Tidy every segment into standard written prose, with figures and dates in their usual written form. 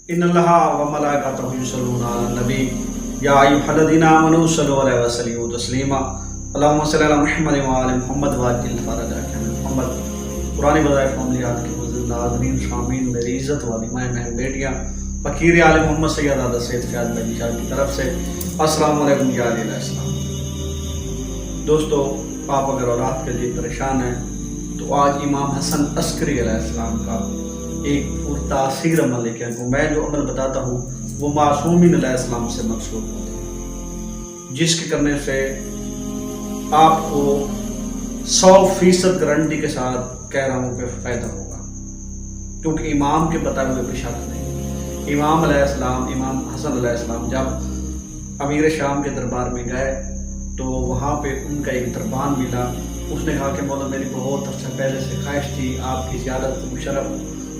ان اللہ و ملائکتہ یصلون علی النبی یا ایھا الذین آمنوا صلوا علیہ وسلموا تسلیما اللہم صلی علی محمد و آل محمد وعجل فرجہ محمد۔ قرآن بظاہر فاملیات کے حضور ناظرین شامین میری عزت والی مائیں بہن بیٹیاں فقیر عالم محمد سید عادل سید فیاض بھائی شاہ کی طرف سے السلام علیکم یا علیہ السلام۔ دوستو، آپ اگر اولاد کے لیے پریشان ہیں تو آج امام حسن عسکری علیہ السلام کا ایک پرتاثیر عمل لے کے آؤں۔ میں جو عمل بتاتا ہوں وہ معصومین علیہ السلام سے منسوب ہوتے ہیں، جس کے کرنے سے آپ کو 100% گارنٹی کے ساتھ کہہ رہا ہوں کہ فائدہ ہوگا، کیونکہ امام کے بتائے ہوئے کوئی شک نہیں۔ امام علیہ السلام، امام حسن علیہ السلام جب امیر شام کے دربار میں گئے تو وہاں پہ ان کا ایک دربان ملا۔ اس نے کہا کہ مولا میری بہت عرصہ پہلے سے خواہش تھی آپ کی زیارت مشرف،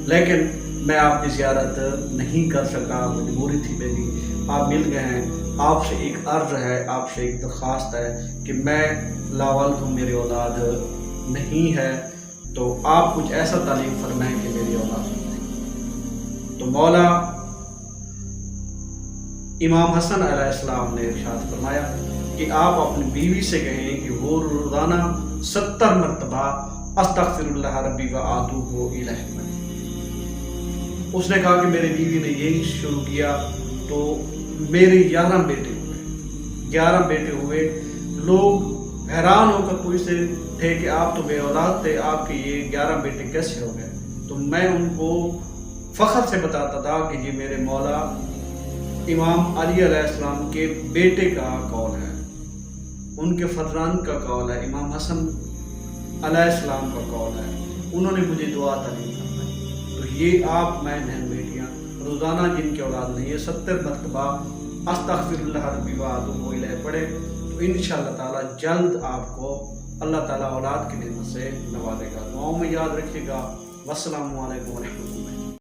لیکن میں آپ کی زیارت نہیں کر سکا، مجبوری تھی میری۔ آپ مل گئے ہیں، آپ سے ایک عرض ہے، آپ سے ایک درخواست ہے کہ میں لاوالد ہوں، میری اولاد نہیں ہے، تو آپ کچھ ایسا تعلیم فرمائیں کہ میری اولاد ہو جائے۔ تو مولا امام حسن علیہ السلام نے ارشاد فرمایا کہ آپ اپنی بیوی سے کہیں کہ وہ روزانہ 70 مرتبہ استغفر اللہ ربی و اتوب الیہ۔ اس نے کہا کہ میری بیوی نے یہی شروع کیا تو میرے 11 بیٹے ہوئے۔ 11 بیٹے ہوئے، لوگ حیران ہو کر پوچھتے تھے کہ آپ تو بے اولاد تھے، آپ کے یہ 11 بیٹے کیسے ہو گئے؟ تو میں ان کو فخر سے بتاتا تھا کہ یہ میرے مولا امام علی علیہ السلام کے بیٹے کا قول ہے، ان کے فرزند کا قول ہے، امام حسن علیہ السلام کا قول ہے، انہوں نے مجھے دعا تعلیم فرمائی۔ تو یہ آپ میں بہن بیٹیاں روزانہ جن کی اولاد نہیں ہے 70 مرتبہ استغفر اللہ ربی و اتوب الیہ پڑھے تو انشاءاللہ تعالی جلد آپ کو اللہ تعالیٰ اولاد کی نعمت سے نوازے گا۔ دعاؤں میں یاد رکھیے گا۔ والسلام علیکم ورحمۃ اللہ۔